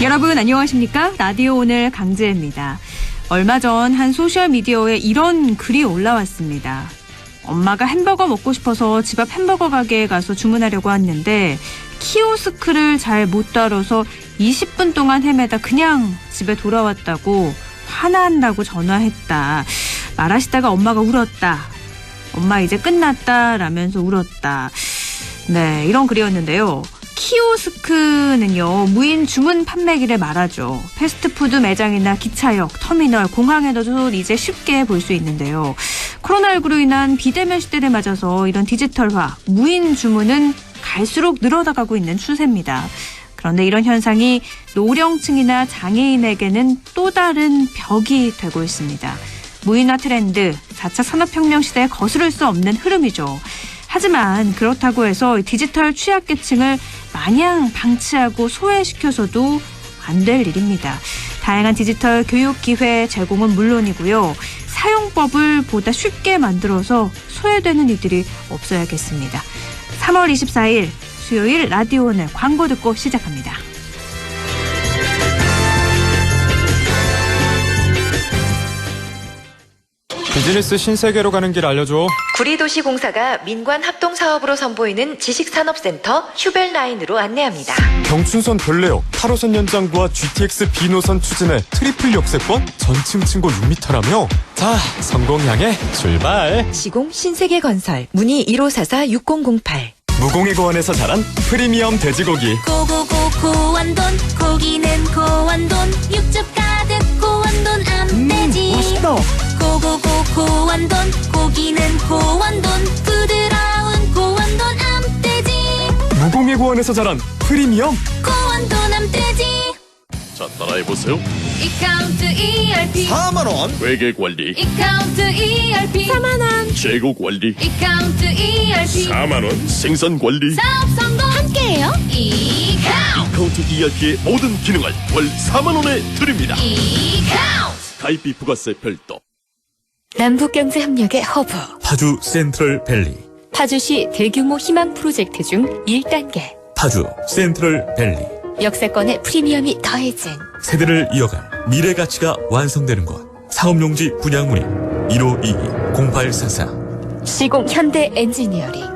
여러분 안녕하십니까? 라디오 오늘 강재입니다. 얼마 전 한 소셜미디어에 이런 글이 올라왔습니다. 엄마가 햄버거 먹고 싶어서 집 앞 햄버거 가게에 가서 주문하려고 했는데 키오스크를 잘 못 다뤄서 20분 동안 헤매다 그냥 집에 돌아왔다고 화난다고 전화했다. 말하시다가 엄마가 울었다. 엄마 이제 끝났다 라면서 울었다. 네, 이런 글이었는데요. 키오스크는요, 무인 주문 판매기를 말하죠. 패스트푸드 매장이나 기차역, 터미널, 공항에서도 이제 쉽게 볼 수 있는데요. 코로나19로 인한 비대면 시대를 맞아서 이런 디지털화, 무인 주문은 갈수록 늘어나가고 있는 추세입니다. 그런데 이런 현상이 노령층이나 장애인에게는 또 다른 벽이 되고 있습니다. 무인화 트렌드, 4차 산업혁명 시대에 거스를 수 없는 흐름이죠. 하지만 그렇다고 해서 디지털 취약계층을 마냥 방치하고 소외시켜서도 안 될 일입니다. 다양한 디지털 교육 기회 제공은 물론이고요. 사용법을 보다 쉽게 만들어서 소외되는 이들이 없어야겠습니다. 3월 24일 수요일 라디오 오늘 광고 듣고 시작합니다. 비즈니스 신세계로 가는 길 알려줘. 구리도시공사가 민관합동사업으로 선보이는 지식산업센터 휴벨라인으로 안내합니다. 경춘선 별내역 8호선 연장과 GTX B노선 추진해 트리플 역세권 전층 층고 6m라며. 자, 성공 향해 출발. 시공 신세계건설 문의 1544-6008. 무공해 고원에서 자란 프리미엄 돼지고기. 고고고 고원돈 고기는 고원돈 육즙 가득 고원돈 암돼지 맛있다. 고고고 고원돈 고기는 고원돈 부드러운 고원돈 암돼지 무공해 고원에서 자란 프리미엄 고원돈 암돼지. 자, 따라해보세요. 이카운트 ERP 4만원 회계관리, 이카운트 ERP 4만원 재고관리, 이카운트 ERP 4만원 생산관리. 사업 성공 함께해요. 이카운트 ERP의 모든 기능을 월 4만원에 드립니다. 이카운트 가입비 부가세 별도. 남북경제협력의 허브 파주 센트럴밸리, 파주시 대규모 희망 프로젝트 중 1단계 파주 센트럴밸리. 역세권의 프리미엄이 더해진 세대를 이어갈 미래 가치가 완성되는 곳. 사업용지 분양 문의 1522-0844. 시공 현대 엔지니어링.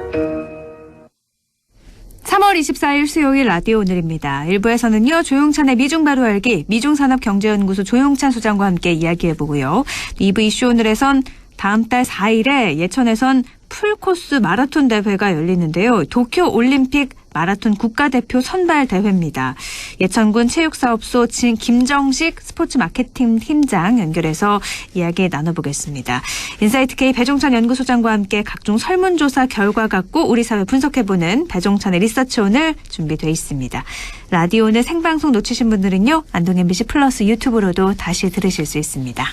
3월 24일 수요일 라디오 오늘입니다. 1부에서는요. 조용찬의 미중 바로 알기, 미중산업경제연구소 조용찬 소장과 함께 이야기해보고요. 2부 이슈 오늘에선 다음 달 4일에 예천에선 풀코스 마라톤 대회가 열리는데요. 도쿄올림픽 마라톤 국가대표 선발 대회입니다. 예천군 체육사업소 김정식 스포츠 마케팅 팀장 연결해서 이야기 나눠보겠습니다. 인사이트K 배종찬 연구소장과 함께 각종 설문조사 결과 갖고 우리 사회 분석해보는 배종찬의 리서치 오늘 준비되어 있습니다. 라디오 오늘 생방송 놓치신 분들은요. 안동 MBC 플러스 유튜브로도 다시 들으실 수 있습니다.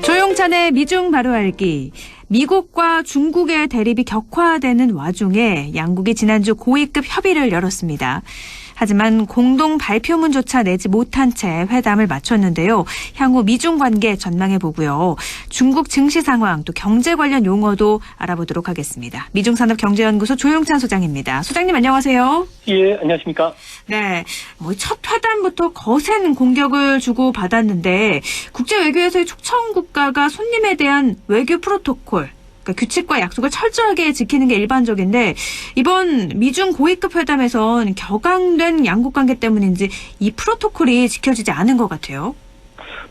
조용찬의 미중 바로 알기. 미국과 중국의 대립이 격화되는 와중에 양국이 지난주 고위급 협의를 열었습니다. 하지만 공동 발표문조차 내지 못한 채 회담을 마쳤는데요. 향후 미중 관계 전망해보고요. 중국 증시 상황 또 경제 관련 용어도 알아보도록 하겠습니다. 미중산업경제연구소 조용찬 소장입니다. 소장님 안녕하세요. 예, 안녕하십니까. 네, 첫 회담부터 거센 공격을 주고받았는데 국제외교에서의 초청 국가가 손님에 대한 외교 프로토콜, 그러니까 규칙과 약속을 철저하게 지키는 게 일반적인데 이번 미중 고위급 회담에선 격앙된 양국 관계 때문인지 이 프로토콜이 지켜지지 않은 것 같아요.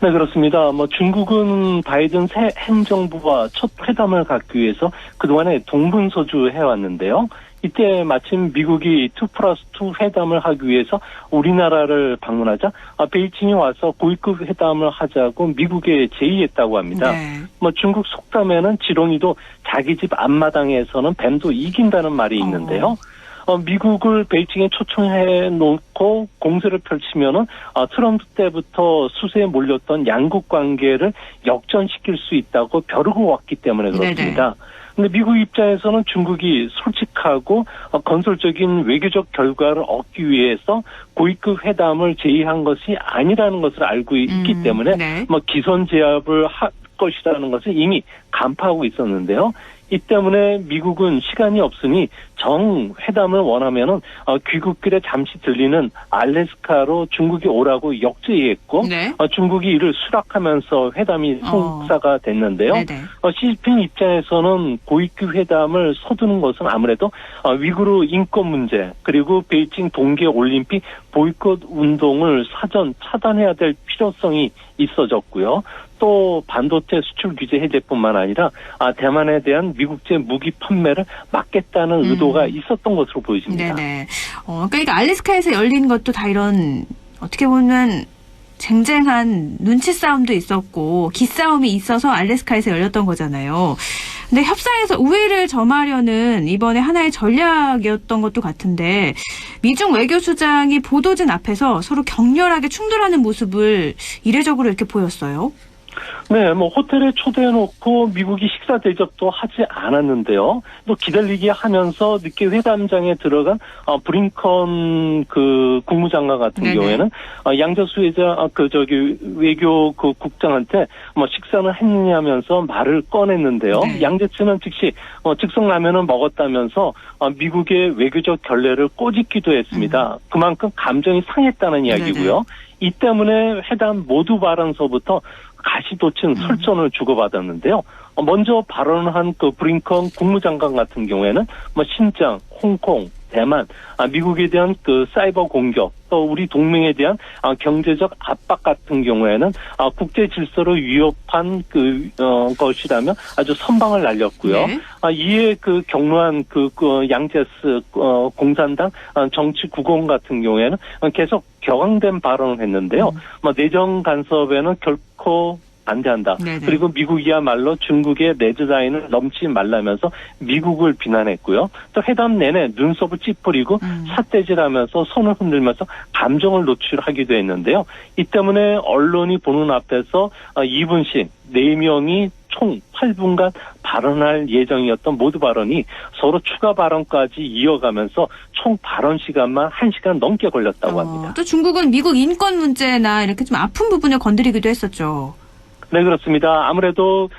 네, 그렇습니다. 중국은 바이든 새 행정부와 첫 회담을 갖기 위해서 그동안에 동분서주 해왔는데요. 이때 마침 미국이 2+2 회담을 하기 위해서 우리나라를 방문하자 베이징에 와서 고위급 회담을 하자고 미국에 제의했다고 합니다. 네. 중국 속담에는 지렁이도 자기 집 앞마당에서는 뱀도 이긴다는 말이 있는데요. 미국을 베이징에 초청해 놓고 공세를 펼치면은 트럼프 때부터 수세에 몰렸던 양국 관계를 역전시킬 수 있다고 벼르고 왔기 때문에 그렇습니다. 근데 미국 입장에서는 중국이 솔직하고 건설적인 외교적 결과를 얻기 위해서 고위급 회담을 제의한 것이 아니라는 것을 알고 있기 때문에 네. 기선 제압을 할 것이라는 것을 이미 간파하고 있었는데요. 이 때문에 미국은 시간이 없으니 정회담을 원하면은 귀국길에 잠시 들리는 알래스카로 중국이 오라고 역제의했고 네. 중국이 이를 수락하면서 회담이 성사가 됐는데요. 네네. 시진핑 입장에서는 고위급 회담을 서두는 것은 아무래도 위구르 인권 문제 그리고 베이징 동계올림픽 보이콧 운동을 사전 차단해야 될 필요성이 있어졌고요. 또 반도체 수출 규제 해제뿐만 아니라 대만에 대한 미국제 무기 판매를 막겠다는 의도가 있었던 것으로 보여집니다. 네네. 그러니까 알래스카에서 열린 것도 다 이런 어떻게 보면 쟁쟁한 눈치 싸움도 있었고 기싸움이 있어서 알래스카에서 열렸던 거잖아요. 근데 협상에서 우위를 점하려는 이번에 하나의 전략이었던 것도 같은데 미중 외교수장이 보도진 앞에서 서로 격렬하게 충돌하는 모습을 이례적으로 이렇게 보였어요. 네, 호텔에 초대해놓고 미국이 식사 대접도 하지 않았는데요. 또 기다리게 하면서 늦게 회담장에 들어간 브링컨 국무장관 같은 네네. 경우에는 양저수 외교 국장한테 식사는 했느냐면서 말을 꺼냈는데요. 네. 양재 측은 즉시 즉석라면을 먹었다면서 미국의 외교적 결례를 꼬집기도 했습니다. 그만큼 감정이 상했다는 이야기고요. 네네. 이 때문에 회담 모두 발언서부터 가시돋친 설전을 주고받았는데요. 먼저 발언한 브링컨 국무장관 같은 경우에는 신장, 홍콩, 대만, 미국에 대한 사이버 공격, 또 우리 동맹에 대한 경제적 압박 같은 경우에는 국제 질서를 위협한 것이라며 아주 선방을 날렸고요. 네. 이에 격노한 양제스 공산당 정치 구공 같은 경우에는 계속 격앙된 발언을 했는데요. 내정 간섭에는 결코 반대한다. 네네. 그리고 미국이야말로 중국의 레드라인을 넘지 말라면서 미국을 비난했고요. 또 회담 내내 눈썹을 찌푸리고 삿대질하면서 손을 흔들면서 감정을 노출하기도 했는데요. 이 때문에 언론이 보는 앞에서 2분씩 4명이 총 8분간 발언할 예정이었던 모두 발언이 서로 추가 발언까지 이어가면서 총 발언 시간만 1시간 넘게 걸렸다고 합니다. 또 중국은 미국 인권 문제나 이렇게 좀 아픈 부분을 건드리기도 했었죠. 네, 그렇습니다. 아무래도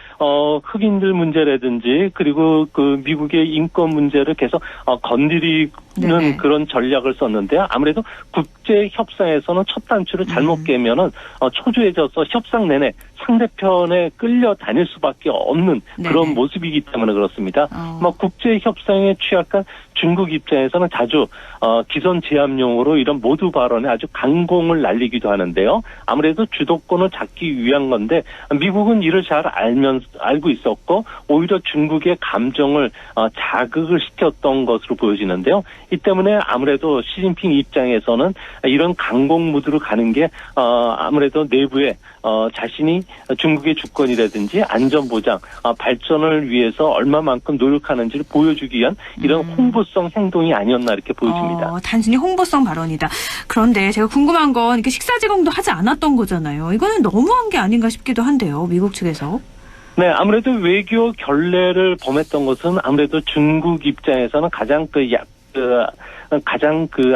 흑인들 문제라든지 그리고 미국의 인권 문제를 계속 건드리는 네네. 그런 전략을 썼는데요. 아무래도 국제 협상에서는 첫 단추를 잘못 깨면은 초조해져서 협상 내내 상대편에 끌려다닐 수밖에 없는 그런 네네. 모습이기 때문에 그렇습니다. 국제 협상에 취약한 중국 입장에서는 자주 기선 제압용으로 이런 모두 발언에 아주 강공을 날리기도 하는데요. 아무래도 주도권을 잡기 위한 건데 미국은 이를 잘 알고 있었고 오히려 중국의 감정을 자극을 시켰던 것으로 보여지는데요. 이 때문에 아무래도 시진핑 입장에서는 이런 강공 무드로 가는 게 아무래도 내부에 자신이 중국의 주권이라든지 안전보장, 발전을 위해서 얼마만큼 노력하는지를 보여주기 위한 이런 홍보성 행동이 아니었나 이렇게 보여집니다. 단순히 홍보성 발언이다. 그런데 제가 궁금한 건 이렇게 식사 제공도 하지 않았던 거잖아요. 이거는 너무한 게 아닌가 싶기도 한데요. 미국 측에서. 네, 아무래도 외교 결례를 범했던 것은 아무래도 중국 입장에서는 가장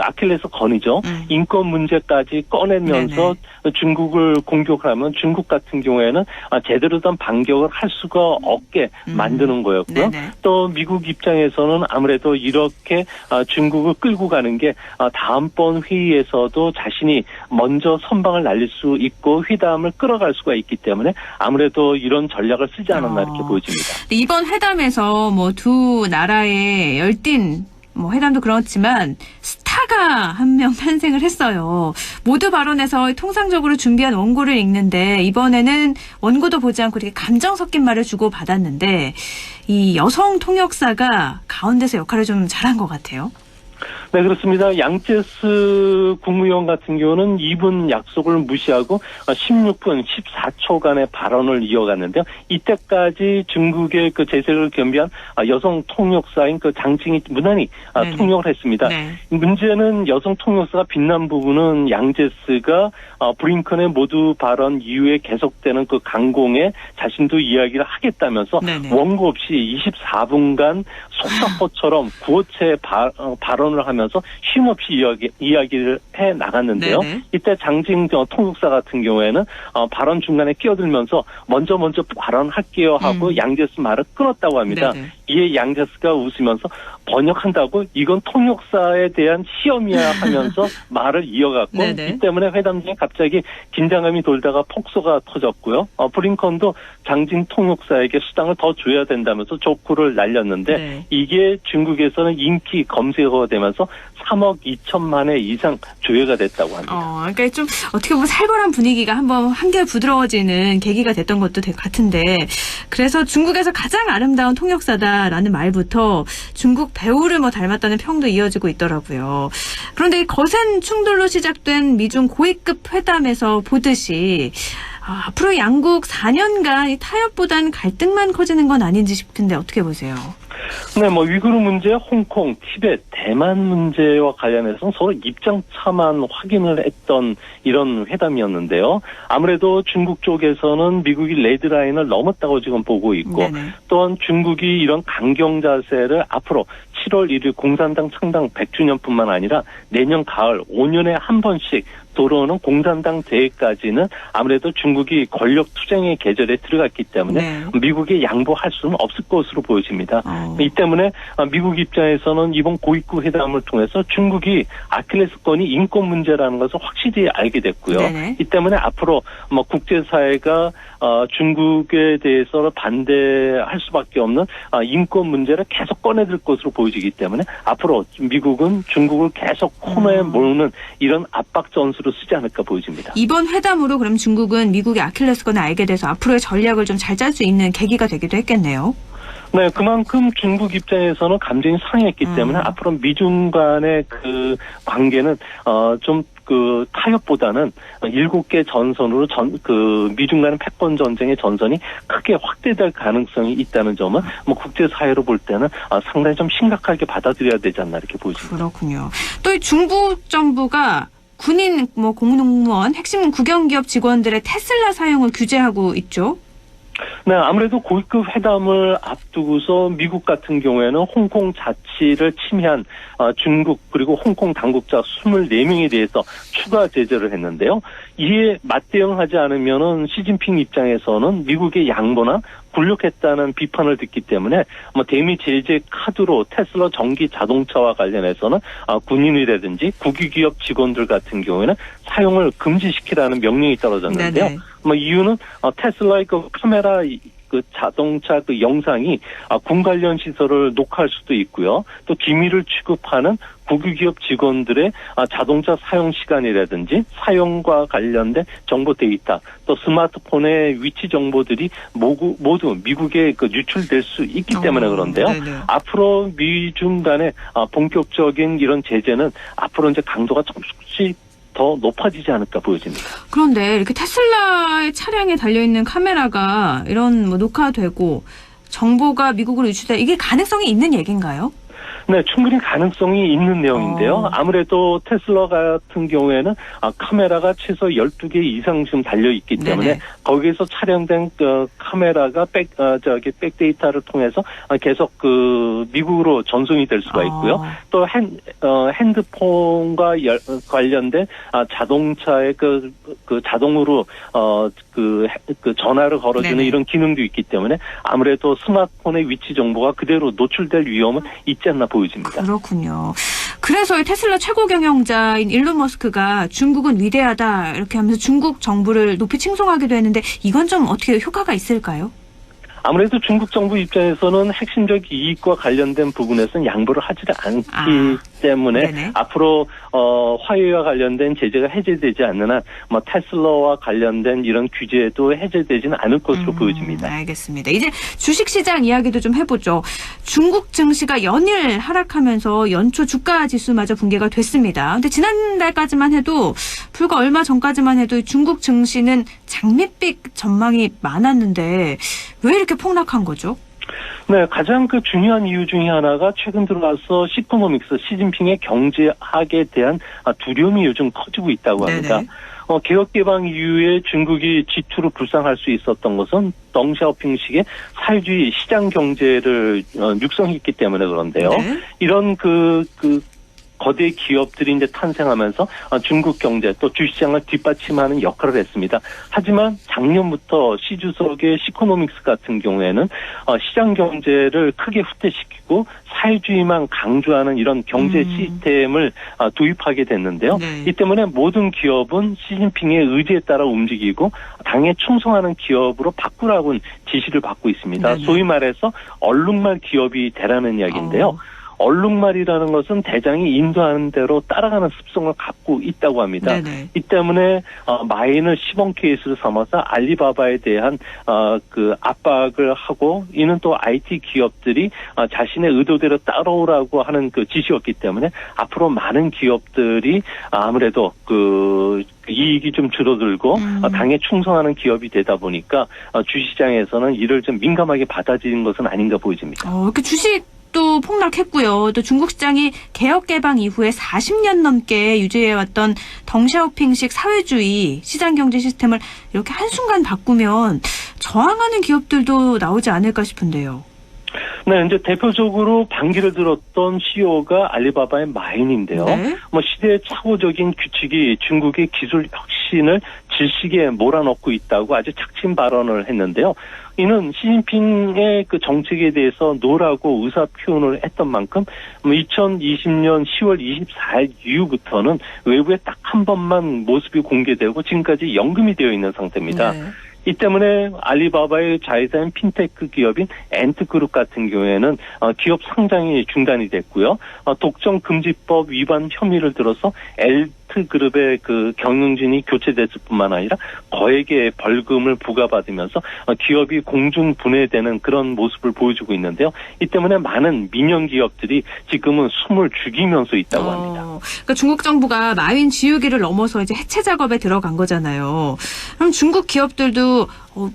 아킬레스 건이죠. 인권 문제까지 꺼내면서 네네. 중국을 공격을 하면 중국 같은 경우에는 제대로 된 반격을 할 수가 없게 만드는 거였고요. 네네. 또 미국 입장에서는 아무래도 이렇게 중국을 끌고 가는 게 다음번 회의에서도 자신이 먼저 선방을 날릴 수 있고 회담을 끌어갈 수가 있기 때문에 아무래도 이런 전략을 쓰지 않았나 이렇게 보여집니다. 이번 회담에서 두 나라의 열띤 회담도 그렇지만 스타가 한 명 탄생을 했어요. 모두 발언에서 통상적으로 준비한 원고를 읽는데 이번에는 원고도 보지 않고 이렇게 감정 섞인 말을 주고받았는데 이 여성 통역사가 가운데서 역할을 좀 잘한 것 같아요. 네, 그렇습니다. 양제스 국무위원 같은 경우는 2분 약속을 무시하고 16분 14초간의 발언을 이어갔는데요. 이때까지 중국의 제세를 겸비한 여성 통역사인 장칭이 무난히 통역을 했습니다. 네. 문제는 여성 통역사가 빛난 부분은 양제스가 브링컨의 모두 발언 이후에 계속되는 강공에 자신도 이야기를 하겠다면서 원고 없이 24분간 속사포처럼 구어체 발언을 발언을 하면서 쉼없이 이야기를 해 나갔는데요. 네네. 이때 장진 통역사 같은 경우에는 발언 중간에 끼어들면서 먼저 발언할게요 하고 양제스 말을 끊었다고 합니다. 네네. 이에 양제스가 웃으면서 번역한다고 이건 통역사에 대한 시험이야 하면서 말을 이어갔고 네네. 이 때문에 회담 중에 갑자기 긴장감이 돌다가 폭소가 터졌고요. 브링컨도 장진 통역사에게 수당을 더 줘야 된다면서 조크를 날렸는데 네. 이게 중국에서는 인기 검색어가 되면서 3억 2천만 회 이상 조회가 됐다고 합니다. 그러니까 좀 어떻게 보면 살벌한 분위기가 한결 부드러워지는 계기가 됐던 것도 같은데 그래서 중국에서 가장 아름다운 통역사다라는 말부터 중국 배우를 닮았다는 평도 이어지고 있더라고요. 그런데 거센 충돌로 시작된 미중 고위급 회담에서 보듯이 앞으로 양국 4년간 이 타협보단 갈등만 커지는 건 아닌지 싶은데 어떻게 보세요? 네, 위구르 문제, 홍콩, 티베트, 대만 문제와 관련해서 서로 입장차만 확인을 했던 이런 회담이었는데요. 아무래도 중국 쪽에서는 미국이 레드라인을 넘었다고 지금 보고 있고 네네. 또한 중국이 이런 강경 자세를 앞으로 7월 1일 공산당 창당 100주년뿐만 아니라 내년 가을 5년에 한 번씩 들어오는 공산당 대회까지는 아무래도 중국이 권력 투쟁의 계절에 들어갔기 때문에 네. 미국에 양보할 수는 없을 것으로 보여집니다. 이 때문에 미국 입장에서는 이번 고위급 회담을 통해서 중국이 아킬레스건이 인권 문제라는 것을 확실히 알게 됐고요. 네네. 이 때문에 앞으로 중국사회가 중국에 대해서 반대할 수밖에 없는 인권 문제를 계속 꺼내들 것으로 보여지기 때문에 앞으로 미국은 중국을 계속 코너에 모으는 이런 압박 전술을 쓰지 않을까 보여집니다. 이번 회담으로 그럼 중국은 미국의 아킬레스건을 알게 돼서 앞으로의 전략을 좀 잘 짤 수 있는 계기가 되기도 했겠네요. 네, 그만큼 중국 입장에서는 감정이 상했기 때문에 앞으로 미중 간의 그 관계는 좀 타협보다는 7개 전선으로 미중 간의 패권 전쟁의 전선이 크게 확대될 가능성이 있다는 점은 국제사회로 볼 때는 상당히 좀 심각하게 받아들여야 되지 않나 이렇게 보여집니다. 그렇군요. 또 이 중국 정부가 군인, 공무원, 핵심 국영기업 직원들의 테슬라 사용을 규제하고 있죠. 네, 아무래도 고위급 회담을 앞두고서 미국 같은 경우에는 홍콩 자치를 침해한 중국 그리고 홍콩 당국자 24명에 대해서 추가 제재를 했는데요. 이에 맞대응하지 않으면은 시진핑 입장에서는 미국의 양보나 굴욕했다는 비판을 듣기 때문에 대미 제재 카드로 테슬라 전기 자동차와 관련해서는 군인이라든지 국유기업 직원들 같은 경우에는 사용을 금지시키라는 명령이 떨어졌는데요. 네네. 이유는 테슬라의 카메라 자동차 영상이 군 관련 시설을 녹화할 수도 있고요. 또 기밀을 취급하는 국유기업 직원들의 자동차 사용 시간이라든지 사용과 관련된 정보 데이터, 또 스마트폰의 위치 정보들이 모두 미국에 유출될 수 있기 때문에 그런데요. 네네. 앞으로 미중 간의 본격적인 이런 제재는 앞으로 이제 강도가 조금씩 더 높아지지 않을까 보여집니다. 그런데 이렇게 테슬라의 차량에 달려있는 카메라가 이런 녹화되고 정보가 미국으로 유출돼 이게 가능성이 있는 얘기인가요? 네, 충분히 가능성이 있는 내용인데요. 아무래도 테슬라 같은 경우에는 카메라가 최소 12개 이상 지금 달려있기 때문에 네네. 거기에서 촬영된 카메라가 백데이터를 통해서 계속 미국으로 전송이 될 수가 있고요. 또 핸드폰과 관련된 자동차의 자동으로 전화를 걸어주는 네네. 이런 기능도 있기 때문에 아무래도 스마트폰의 위치 정보가 그대로 노출될 위험은 있지 않나 보여집니다. 그렇군요. 그래서 이 테슬라 최고 경영자인 일론 머스크가 중국은 위대하다 이렇게 하면서 중국 정부를 높이 칭송하기도 했는데 이건 좀 어떻게 효과가 있을까요? 아무래도 중국 정부 입장에서는 핵심적 이익과 관련된 부분에서는 양보를 하지를 않기 때문에 네네. 앞으로 화웨이와 관련된 제재가 해제되지 않는 한 테슬라와 관련된 이런 규제도 해제되지는 않을 것으로 보여집니다. 알겠습니다. 이제 주식시장 이야기도 좀 해보죠. 중국 증시가 연일 하락하면서 연초 주가 지수마저 붕괴가 됐습니다. 근데 지난달까지만 해도 불과 얼마 전까지만 해도 중국 증시는 장밋빛 전망이 많았는데 왜 이렇게 폭락한 거죠? 네, 가장 중요한 이유 중에 하나가 최근 들어와서 시코노믹스, 시진핑의 경제학에 대한 두려움이 요즘 커지고 있다고 합니다. 네네. 개혁 개방 이후에 중국이 G2로 불상할 수 있었던 것은 덩샤오핑식의 사회주의 시장 경제를 육성했기 때문에 그런데요. 네. 이런 거대 기업들이 이제 탄생하면서 중국 경제 또 주시장을 뒷받침하는 역할을 했습니다. 하지만 작년부터 시 주석의 시코노믹스 같은 경우에는 시장 경제를 크게 후퇴시키고 사회주의만 강조하는 이런 경제 시스템을 도입하게 됐는데요. 네. 이 때문에 모든 기업은 시진핑의 의지에 따라 움직이고 당에 충성하는 기업으로 바꾸라고 지시를 받고 있습니다. 네네. 소위 말해서 얼룩말 기업이 되라는 이야기인데요. 얼룩말이라는 것은 대장이 인도하는 대로 따라가는 습성을 갖고 있다고 합니다. 네네. 이 때문에 마인을 시범 케이스로 삼아서 알리바바에 대한 그 압박을 하고 이는 또 IT 기업들이 자신의 의도대로 따라오라고 하는 그 지시였기 때문에 앞으로 많은 기업들이 아무래도 그 이익이 좀 줄어들고 당에 충성하는 기업이 되다 보니까 주시장에서는 이를 좀 민감하게 받아들인 것은 아닌가 보여집니다. 이렇게 주식도 폭락했고요. 또 중국 시장이 개혁 개방 이후에 40년 넘게 유지해왔던 덩샤오핑식 사회주의 시장 경제 시스템을 이렇게 한순간 바꾸면 저항하는 기업들도 나오지 않을까 싶은데요. 네, 이제 대표적으로 반기를 들었던 CEO가 알리바바의 마인인데요. 네. 시대의 착오적인 규칙이 중국의 기술 혁신을 질식에 몰아넣고 있다고 아주 착진 발언을 했는데요. 이는 시진핑의 그 정책에 대해서 노라고 의사 표현을 했던 만큼 2020년 10월 24일 이후부터는 외부에 딱 한 번만 모습이 공개되고 지금까지 연금이 되어 있는 상태입니다. 네. 이 때문에 알리바바의 자회사인 핀테크 기업인 엔트그룹 같은 경우에는 기업 상장이 중단이 됐고요. 독점 금지법 위반 혐의를 들어서 엘트그룹의 그 경영진이 교체됐을 뿐만 아니라 거액의 벌금을 부과받으면서 기업이 공중 분해되는 그런 모습을 보여주고 있는데요. 이 때문에 많은 민영 기업들이 지금은 숨을 죽이면서 있다고 합니다. 그러니까 중국 정부가 마윈 지우기를 넘어서 이제 해체 작업에 들어간 거잖아요. 그럼 중국 기업들도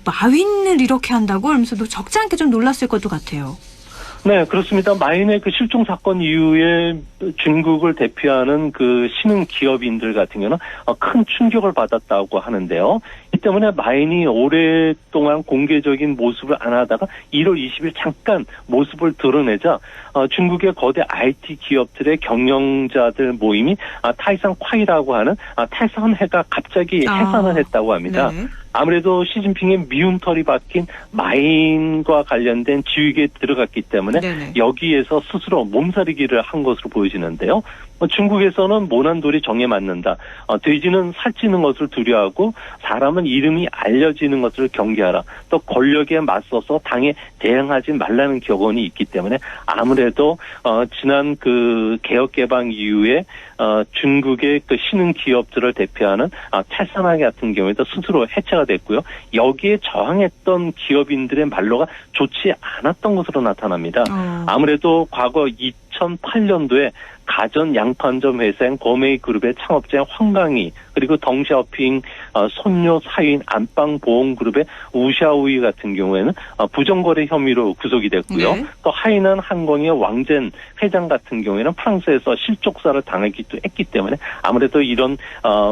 마윈을 이렇게 한다고 하면서 적지 않게 좀 놀랐을 것도 같아요. 네, 그렇습니다. 마인의 그 실종 사건 이후에 중국을 대표하는 그 신흥 기업인들 같은 경우는 큰 충격을 받았다고 하는데요. 이 때문에 마인이 오랫동안 공개적인 모습을 안 하다가 1월 20일 잠깐 모습을 드러내자 중국의 거대 IT 기업들의 경영자들 모임이 타이산콰이라고 하는 태산회가 갑자기 해산을 했다고 합니다. 네. 아무래도 시진핑의 미운 털이 박힌 마인과 관련된 지휘에 들어갔기 때문에 네네. 여기에서 스스로 몸살이기를 한 것으로 보여지는데요. 중국에서는 모난돌이 정에 맞는다. 돼지는 살찌는 것을 두려워하고 사람은 이름이 알려지는 것을 경계하라. 또 권력에 맞서서 당에 대항하지 말라는 격언이 있기 때문에 아무래도 지난 그 개혁 개방 이후에 중국의 그 신흥 기업들을 대표하는 태산화 같은 경우에도 스스로 해체가 됐고요. 여기에 저항했던 기업인들의 말로가 좋지 않았던 것으로 나타납니다. 아무래도 과거 2008년도에 가전 양판점 회사인 거메이 그룹의 창업자인 황강희 그리고 덩샤오핑 손녀 사위인 안방보험그룹의 우샤오이 같은 경우에는 부정거래 혐의로 구속이 됐고요. 네. 또 하이난 항공의 왕젠 회장 같은 경우에는 프랑스에서 실족사를 당하기도 했기 때문에 아무래도 이런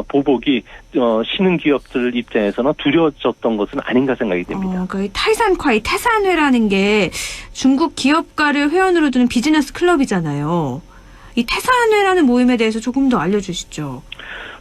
보복이 신흥 기업들 입장에서는 두려워졌던 것은 아닌가 생각이 됩니다. 그 타이산콰이, 태산회라는 게 중국 기업가를 회원으로 두는 비즈니스 클럽이잖아요. 이 태산회라는 모임에 대해서 조금 더 알려주시죠.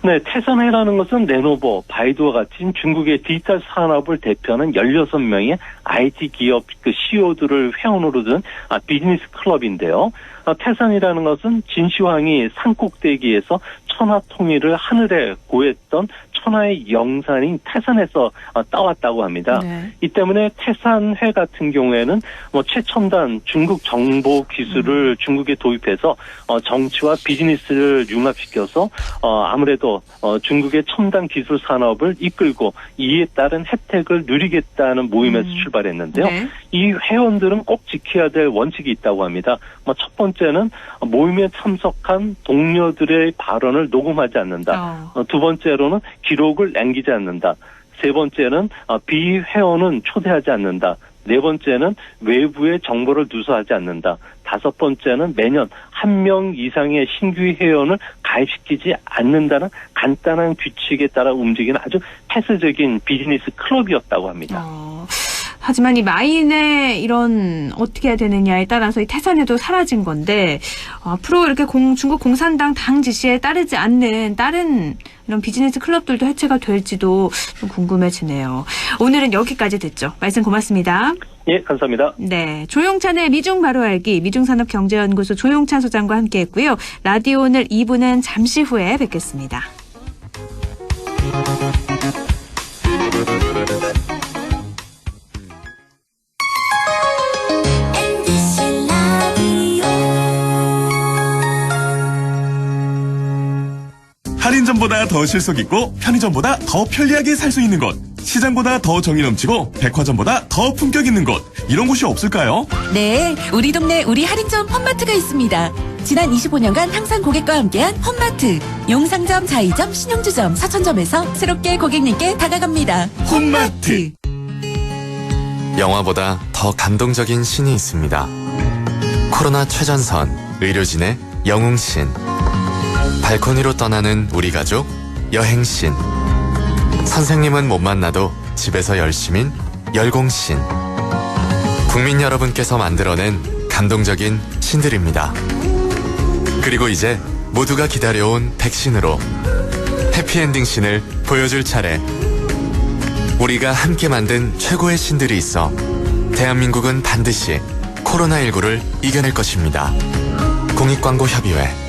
네, 태산회라는 것은 레노버, 바이두와 같은 중국의 디지털 산업을 대표하는 16명의 IT 기업 그 CEO들을 회원으로 둔 비즈니스 클럽인데요. 태산이라는 것은 진시황이 산꼭대기에서 천하 통일을 하늘에 고했던 천하의 영산인 태산에서 따왔다고 합니다. 네. 이 때문에 태산회 같은 경우에는 최첨단 중국 정보 기술을 중국에 도입해서 정치와 비즈니스를 융합시켜서 아무래도 중국의 첨단 기술 산업을 이끌고 이에 따른 혜택을 누리겠다는 모임에서 출발했는데요. 네. 이 회원들은 꼭 지켜야 될 원칙이 있다고 합니다. 첫 번째는 모임에 참석한 동료들의 발언을 녹음하지 않는다. 두 번째로는 기록을 남기지 않는다. 세 번째는 비회원은 초대하지 않는다. 네 번째는 외부의 정보를 누설하지 않는다. 다섯 번째는 매년 1명 이상의 신규 회원을 가입시키지 않는다는 간단한 규칙에 따라 움직이는 아주 폐쇄적인 비즈니스 클럽이었다고 합니다. 하지만 이 마인의 이런 어떻게 해야 되느냐에 따라서 이 태산에도 사라진 건데 앞으로 이렇게 중국 공산당 당 지시에 따르지 않는 다른 이런 비즈니스 클럽들도 해체가 될지도 좀 궁금해지네요. 오늘은 여기까지 듣죠. 말씀 고맙습니다. 예, 감사합니다. 네, 조용찬의 미중 바로 알기 미중산업경제연구소 조용찬 소장과 함께했고요. 라디오 오늘 2부는 잠시 후에 뵙겠습니다. 할인점보다 더 실속 있고 편의점보다 더 편리하게 살 수 있는 곳, 시장보다 더 정이 넘치고 백화점보다 더 품격 있는 곳, 이런 곳이 없을까요? 네, 우리 동네 우리 할인점 홈마트가 있습니다. 지난 25년간 항상 고객과 함께한 홈마트. 용상점, 자이점, 신용주점, 서천점에서 새롭게 고객님께 다가갑니다. 홈마트. 영화보다 더 감동적인 신이 있습니다. 코로나 최전선, 의료진의 영웅신. 발코니로 떠나는 우리 가족, 여행신. 선생님은 못 만나도 집에서 열심인 열공신. 국민 여러분께서 만들어낸 감동적인 신들입니다. 그리고 이제 모두가 기다려온 백신으로 해피엔딩 신을 보여줄 차례. 우리가 함께 만든 최고의 신들이 있어 대한민국은 반드시 코로나19를 이겨낼 것입니다. 공익광고협의회.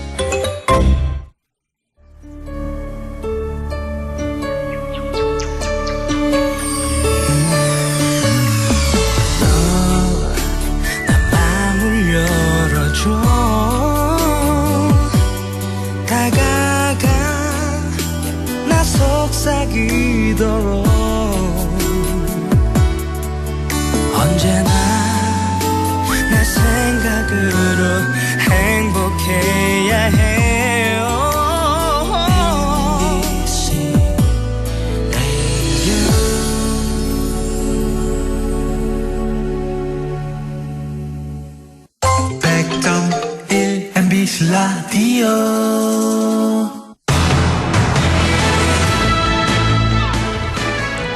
언제나 내 생각으로 행복해야 해요. MBC Radio 100.1 MBC 라디오.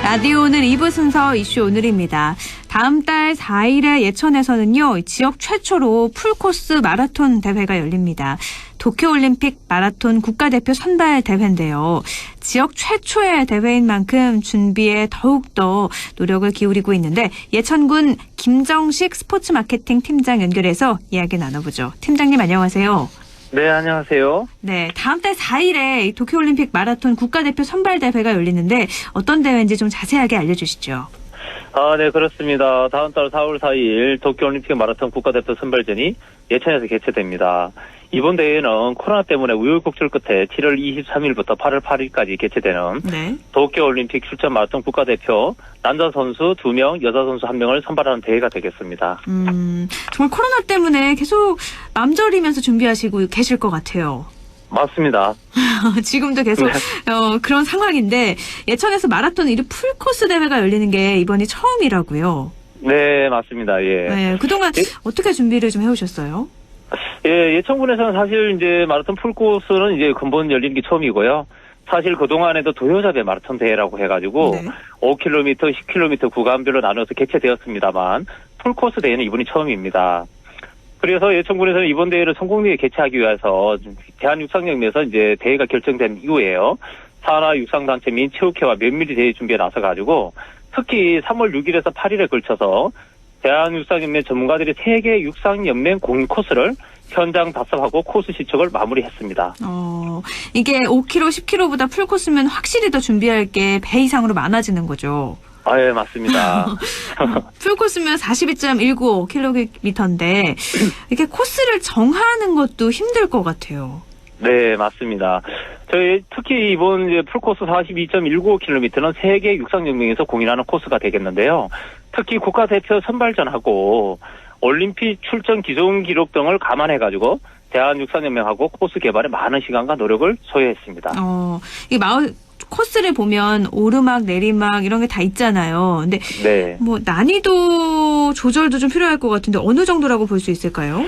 라디오 오늘 2부 순서 이슈 오늘입니다. 다음 달 4일에 예천에서는요, 지역 최초로 풀코스 마라톤 대회가 열립니다. 도쿄올림픽 마라톤 국가대표 선발 대회인데요. 지역 최초의 대회인 만큼 준비에 더욱더 노력을 기울이고 있는데 예천군 김정식 스포츠 마케팅 팀장 연결해서 이야기 나눠보죠. 팀장님 안녕하세요. 네, 안녕하세요. 네, 다음 달 4일에 도쿄올림픽 마라톤 국가대표 선발대회가 열리는데 어떤 대회인지 좀 자세하게 알려주시죠. 네, 그렇습니다. 다음 달 4월 4일 도쿄올림픽 마라톤 국가대표 선발전이 예천에서 개최됩니다. 이번 대회는 코로나 때문에 우여곡절 끝에 7월 23일부터 8월 8일까지 개최되는 도쿄올림픽 출전 마라톤 국가대표 남자 선수 2명, 여자 선수 1명을 선발하는 대회가 되겠습니다. 정말 코로나 때문에 계속 맘절이면서 준비하시고 계실 것 같아요. 맞습니다. 지금도 계속 그런 상황인데 예천에서 마라톤 이 풀코스 대회가 열리는 게 이번이 처음이라고요. 네, 맞습니다. 예. 네, 그동안 어떻게 준비를 좀 해오셨어요? 예, 예천군에서는 사실 이제 마라톤 풀코스는 이제 근본 열리는 게 처음이고요. 사실 그동안에도 도요잡의 마라톤 대회라고 해가지고 5km, 10km 구간별로 나눠서 개최되었습니다만 풀코스 대회는 이번이 처음입니다. 그래서 예천군에서는 이번 대회를 성공리에 개최하기 위해서 대한육상연맹에서 이제 대회가 결정된 이후에요. 산하육상단체 및 체육회와 면밀히 대회 준비에 나서가지고 특히 3월 6일에서 8일에 걸쳐서 대한육상연맹 전문가들이 세계 육상연맹 공인 코스를 현장 답습하고 코스 시척을 마무리했습니다. 이게 5km, 10km보다 풀코스면 확실히 더 준비할 게 배 이상으로 많아지는 거죠. 예, 맞습니다. 풀코스면 42.19km인데 이렇게 코스를 정하는 것도 힘들 것 같아요. 네, 맞습니다. 저희 특히 이번 이제 풀코스 42.195km는 세계 육상연맹에서 공인하는 코스가 되겠는데요. 특히 국가대표 선발전하고 올림픽 출전 기존 기록 등을 감안해가지고 대한육상연맹하고 코스 개발에 많은 시간과 노력을 소요했습니다. 이 코스를 보면 오르막, 내리막 이런 게 다 있잖아요. 근데 뭐 난이도 조절도 좀 필요할 것 같은데 어느 정도라고 볼 수 있을까요?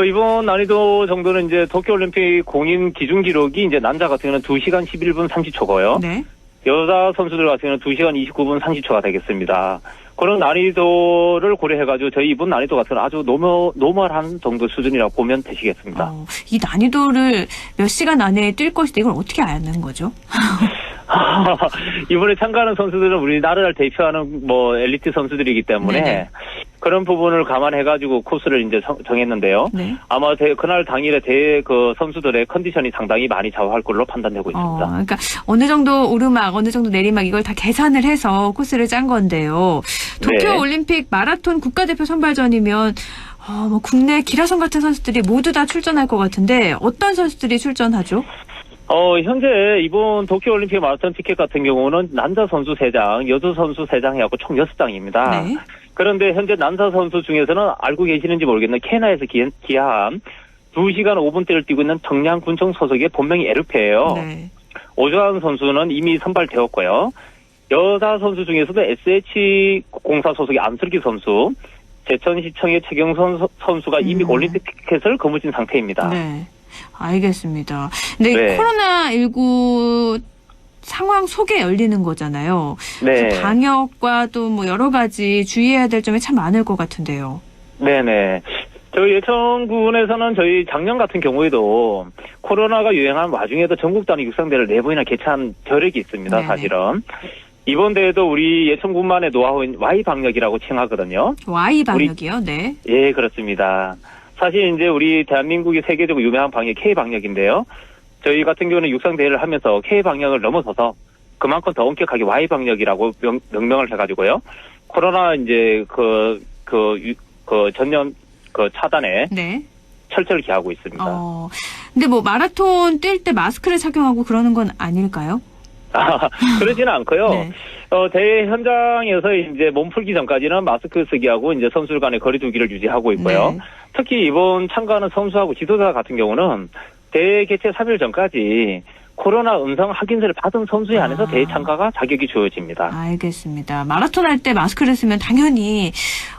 이번 난이도 정도는 이제 도쿄올림픽 공인 기준 기록이 이제 남자 같은 경우는 2시간 11분 30초고요. 네. 여자 선수들 같은 경우는 2시간 29분 30초가 되겠습니다. 그런 난이도를 고려해가지고 저희 이분 난이도 같은 경우는 아주 노멀한 정도 수준이라고 보면 되시겠습니다. 이 난이도를 몇 시간 안에 뛸 것이다. 이걸 어떻게 아는 거죠? 이번에 참가하는 선수들은 우리나라를 대표하는 뭐 엘리트 선수들이기 때문에 네네. 그런 부분을 감안해가지고 코스를 이제 정했는데요. 네. 아마 그날 당일에 그 선수들의 컨디션이 상당히 많이 좌우할 걸로 판단되고 있습니다. 그러니까 어느 정도 오르막, 어느 정도 내리막 이걸 다 계산을 해서 코스를 짠 건데요. 도쿄 네. 올림픽 마라톤 국가대표 선발전이면 뭐 국내 기라성 같은 선수들이 모두 다 출전할 것 같은데 어떤 선수들이 출전하죠? 현재 이번 도쿄올림픽 마라톤 티켓 같은 경우는 남자 선수 3장, 여자 선수 3장 해갖고 총 6장입니다. 네. 그런데 현재 남자 선수 중에서는 알고 계시는지 모르겠는데 케냐에서 기아한 2시간 5분대를 뛰고 있는 청량군청 소속의 본명이 에르페예요. 네. 오조환 선수는 이미 선발되었고요. 여자 선수 중에서도 SH공사 소속의 안슬기 선수, 제천시청의 최경선 선수가 이미 올림픽 티켓을 거머쥔 상태입니다. 네. 알겠습니다. 근데 네. 코로나19 상황 속에 열리는 거잖아요. 네. 그래서 방역과 또 뭐 여러 가지 주의해야 될 점이 참 많을 것 같은데요. 네네. 저희 예천군에서는 저희 작년 같은 경우에도 코로나가 유행한 와중에도 전국 단위 육상대를 4번이나 개최한 저력이 있습니다. 네네. 사실은. 이번 대회도 우리 예천군만의 노하우인 Y 방역이라고 칭하거든요. Y 방역이요? 네. 예, 그렇습니다. 사실 이제 우리 대한민국이 세계적으로 유명한 방역 K 방역인데요. 저희 같은 경우는 육상 대회를 하면서 K 방역을 넘어서서 그만큼 더 엄격하게 Y 방역이라고 명명을 해가지고요. 코로나 이제 전년 차단에 네. 철저를 기하고 있습니다. 근데 뭐 마라톤 뛸 때 마스크를 착용하고 그러는 건 아닐까요? 그러지는 않고요. 네. 대회 현장에서 이제 몸풀기 전까지는 마스크 쓰기하고 이제 선수들 간의 거리 두기를 유지하고 있고요. 네. 특히 이번 참가하는 선수하고 지도자 같은 경우는 대회 개최 3일 전까지 코로나 음성 확인서를 받은 선수에 한해서 대회 참가가 자격이 주어집니다. 알겠습니다. 마라톤 할 때 마스크를 쓰면 당연히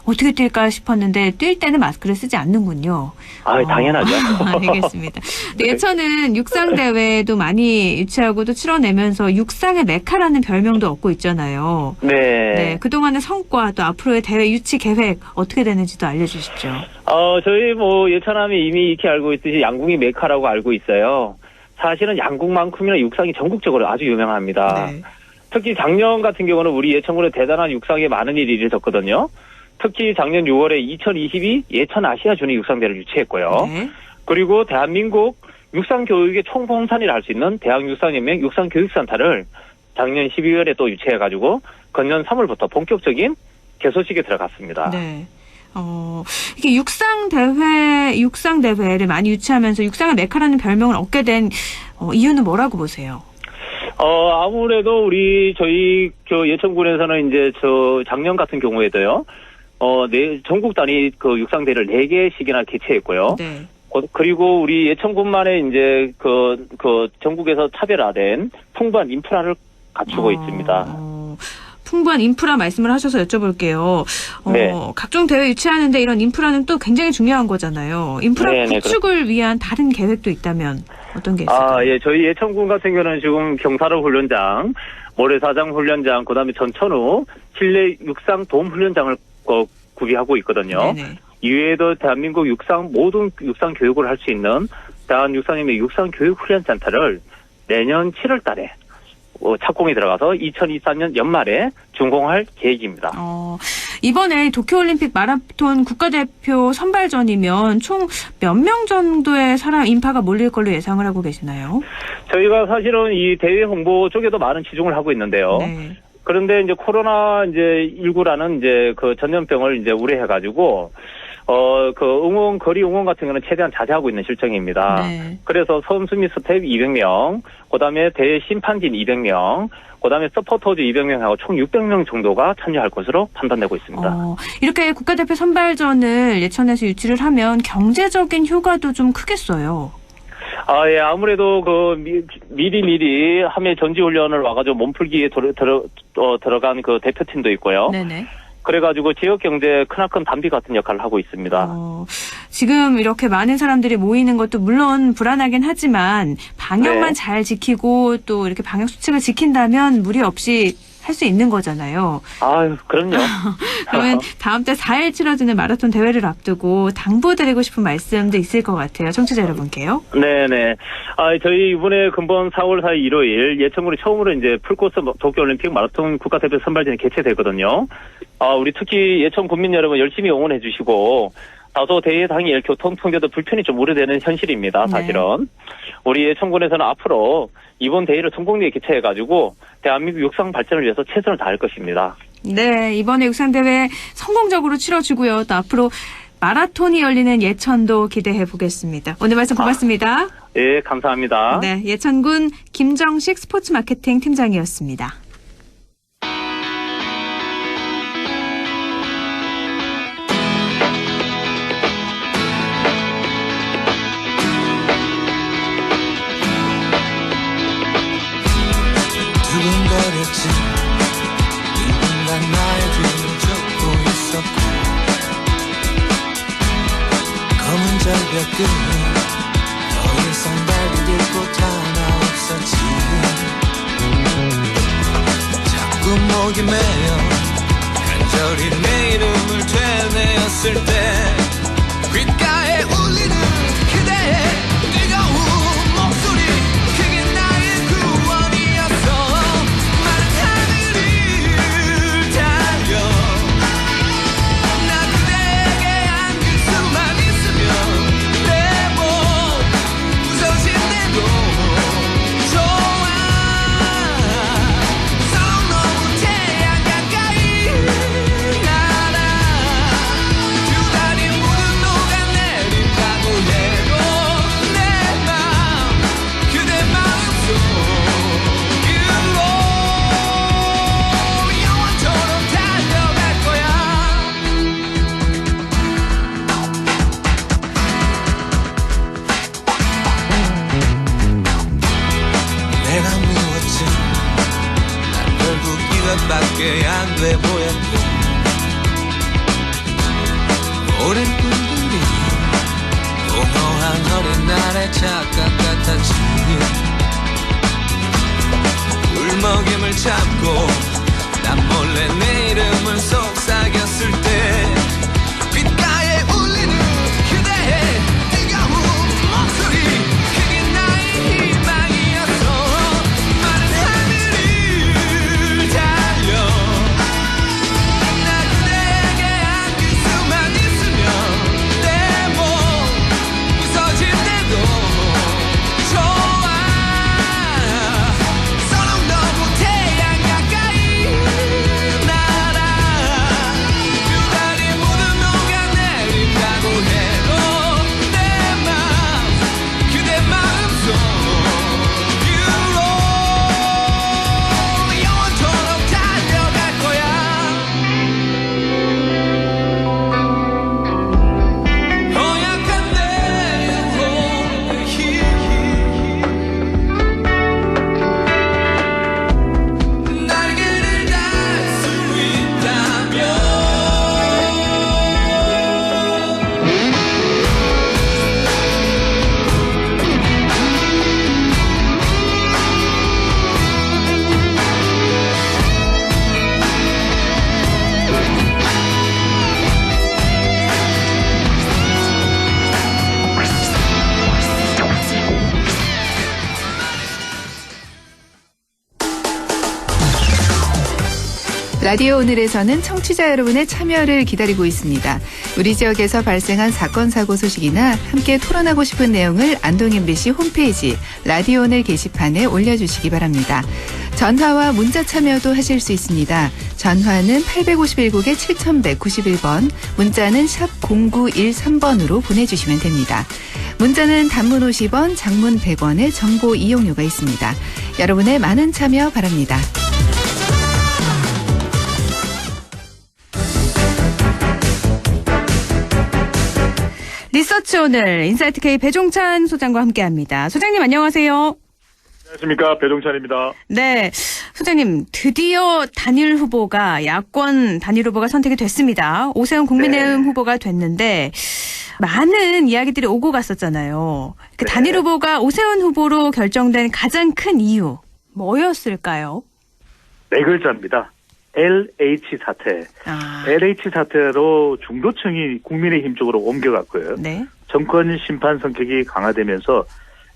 어떻게 뛸까 싶었는데 뛸 때는 마스크를 쓰지 않는군요. 당연하죠. 알겠습니다. 네. 예천은 육상 대회도 많이 유치하고 또 치러내면서 육상의 메카라는 별명도 얻고 있잖아요. 네. 그동안의 성과 또 앞으로의 대회 유치 계획 어떻게 되는지도 알려주십시오. 저희 예천함이 이미 익히 알고 있듯이 양궁이 메카라고 알고 있어요. 사실은 양궁만큼이나 육상이 전국적으로 아주 유명합니다. 네. 특히 작년 같은 경우는 우리 예천군에 대단한 육상에 많은 일이 일어졌거든요. 특히 작년 6월에 2022 예천 아시아 준위 육상대를 유치했고요. 네. 그리고 대한민국 육상교육의 총봉산이라 할 수 있는 대한육상연맹 육상교육센터를 작년 12월에 또 유치해가지고 건년 3월부터 본격적인 개소식에 들어갔습니다. 네. 이게 육상 대회를 많이 유치하면서 육상의 메카라는 별명을 얻게 된 이유는 뭐라고 보세요? 아무래도 저희 예천군에서는 이제 작년 같은 경우에도요, 전국 단위 육상대를 4개씩이나 개최했고요. 네. 그리고 우리 예천군만의 이제 전국에서 차별화된 풍부한 인프라를 갖추고 있습니다. 풍부한 인프라 말씀을 하셔서 여쭤볼게요. 네. 각종 대회 유치하는데 이런 인프라는 또 굉장히 중요한 거잖아요. 인프라 네네, 구축을 위한 다른 계획도 있다면 어떤 게 있을까요? 예, 저희 예천군 같은 경우는 지금 경사로 훈련장, 모래사장 훈련장, 그다음에 전천후 실내 육상 도움 훈련장을 구비하고 있거든요. 네네. 이외에도 대한민국 모든 육상 교육을 할 수 있는 대한육상연맹 육상교육훈련센터를 내년 7월 달에 착공이 들어가서 2023년 연말에 준공할 계획입니다. 이번에 도쿄올림픽 마라톤 국가대표 선발전이면 총 몇 명 정도의 인파가 몰릴 걸로 예상을 하고 계시나요? 저희가 사실은 이 대회 홍보 쪽에도 많은 치중을 하고 있는데요. 네. 그런데 이제 코로나 19라는 이제 전염병을 이제 우려해가지고 거리 응원 같은 경우는 최대한 자제하고 있는 실정입니다. 네. 그래서 선수 및 스텝 200명, 그 다음에 대회 심판진 200명, 그 다음에 서포터즈 200명하고 총 600명 정도가 참여할 것으로 판단되고 있습니다. 이렇게 국가대표 선발전을 예천에서 유치를 하면 경제적인 효과도 좀 크겠어요. 예, 아무래도 미리 함에 전지훈련을 와가지고 몸풀기에 들어간 대표팀도 있고요. 네네. 그래가지고 지역 경제에 크나큰 담비 같은 역할을 하고 있습니다. 지금 이렇게 많은 사람들이 모이는 것도 물론 불안하긴 하지만 방역만 네. 잘 지키고 또 이렇게 방역 수칙을 지킨다면 무리 없이 할 수 있는 거잖아요. 아유, 그럼요. 그러면 다음 달 4일 치러지는 마라톤 대회를 앞두고 당부드리고 싶은 말씀도 있을 것 같아요. 청취자 여러분께요. 네네. 저희 이번에 근본 4월 4일 일요일 예천군이 처음으로 이제 풀코스 도쿄올림픽 마라톤 국가대표 선발전이 개최되거든요. 우리 특히 예천 국민 여러분 열심히 응원해 주시고 다소 대회 당일 교통 통제도 불편이 좀 우려되는 현실입니다. 사실은. 네. 우리 예천군에서는 앞으로 이번 대회를 성공리에 개최해가지고 대한민국 육상 발전을 위해서 최선을 다할 것입니다. 네, 이번에 육상대회 성공적으로 치러지고요. 또 앞으로 마라톤이 열리는 예천도 기대해 보겠습니다. 오늘 말씀 고맙습니다. 예, 감사합니다. 네, 예천군 김정식 스포츠 마케팅 팀장이었습니다. 두근거렸지 누군가 나의 뒤를 쫓고 있었고 검은 절벽 끝에 더 이상 발디딜 곳 하나 없었지 자꾸 목이 메여 간절히 내 이름을 되뇌었을 때 귓가에 울리는 그대의 뜨거운 목소리 그게 나의 구원이었어 마른 하늘을 달려 나 그대에게 안길 수만 있으면 내 몸 부서질 때도 좋아 서로 너무 태양 가까이 날아 두 다리 모두 녹아내린다고 해도 내 맘 그대 마음속으로 영원토록 달려갈 거야 내가 미웠지 난 결국 이것밖에 안 돼 보였고 오랜 꿈들이 공허한 어린 날의 착각 같았지 울먹임을 참고 난 몰래 내 이름을 속삭였을 때 귓가에 울리는 그대의 뜨거운 목소리 그게 나의 희망이었어 마른 하늘을 달려 나 그대에게 안길 수만 있으면 내 몸 부서질 때도 좋아 서로 너무 태양 가까이 날아 두 다리 모두 녹아내린다고 해도 내 맘 그대 마음속으로 영원토록 달려갈 거야 허약한 내 영혼의 힘 날개를 달 수 있다면 라디오 오늘에서는 청취자 여러분의 참여를 기다리고 있습니다. 우리 지역에서 발생한 사건 사고 소식이나 함께 토론하고 싶은 내용을 안동 MBC 홈페이지 라디오 오늘 게시판에 올려주시기 바랍니다. 전화와 문자 참여도 하실 수 있습니다. 전화는 851국에 7191번, 문자는 샵 0913번으로 보내주시면 됩니다. 문자는 단문 50원, 장문 100원의 정보 이용료가 있습니다. 여러분의 많은 참여 바랍니다. 리서치 오늘 인사이트 K 배종찬 소장과 함께합니다. 소장님 안녕하세요. 안녕하십니까, 배종찬입니다. 네, 소장님 드디어 단일 후보가 야권 단일 후보가 선택이 됐습니다. 오세훈 국민의힘 후보가 됐는데 많은 이야기들이 오고 갔었잖아요. 그 단일 후보가 오세훈 후보로 결정된 가장 큰 이유 뭐였을까요? 네 글자입니다. LH 사태. LH 사태로 중도층이 국민의힘 쪽으로 옮겨갔고요. 네. 정권 심판 성격이 강화되면서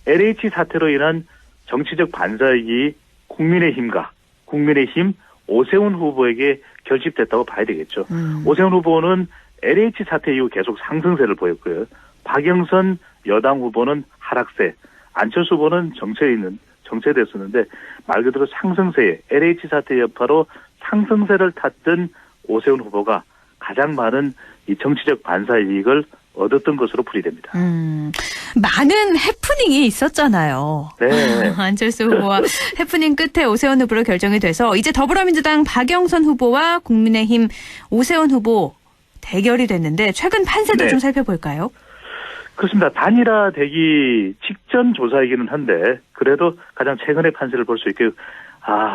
LH 사태로 인한 정치적 반사이익이 국민의힘과 국민의힘 오세훈 후보에게 결집됐다고 봐야 되겠죠. 오세훈 후보는 LH 사태 이후 계속 상승세를 보였고요. 박영선 여당 후보는 하락세, 안철수 후보는 정체됐었는데 말 그대로 상승세에 LH 사태 여파로 상승세를 탔던 오세훈 후보가 가장 많은 이 정치적 반사이익을 얻었던 것으로 풀이됩니다. 많은 해프닝이 있었잖아요. 네. 안철수 후보와 해프닝 끝에 오세훈 후보로 결정이 돼서 이제 더불어민주당 박영선 후보와 국민의힘 오세훈 후보 대결이 됐는데 최근 판세도 좀 살펴볼까요? 그렇습니다. 단일화되기 직전 조사이기는 한데 그래도 가장 최근의 판세를 볼 수 있게